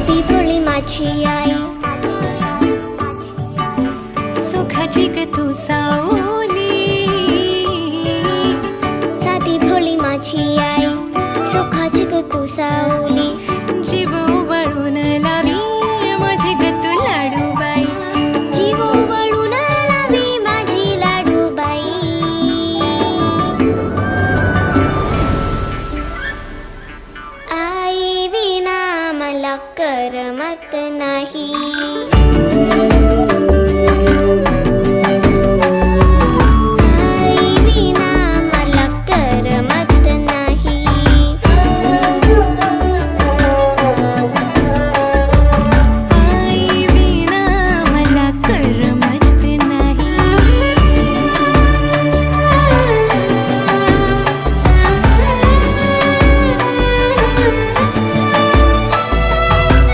ती भोळी माझी आई, सुखाची ग तू सावली, साधी भोळी माझी आई, सुखाची ग तू सावली, जीव वळून लावी माझी ग तू लाडूबाई, जीव वळून लावी माझी लाडूबाई. आई विना मला करमत नाही.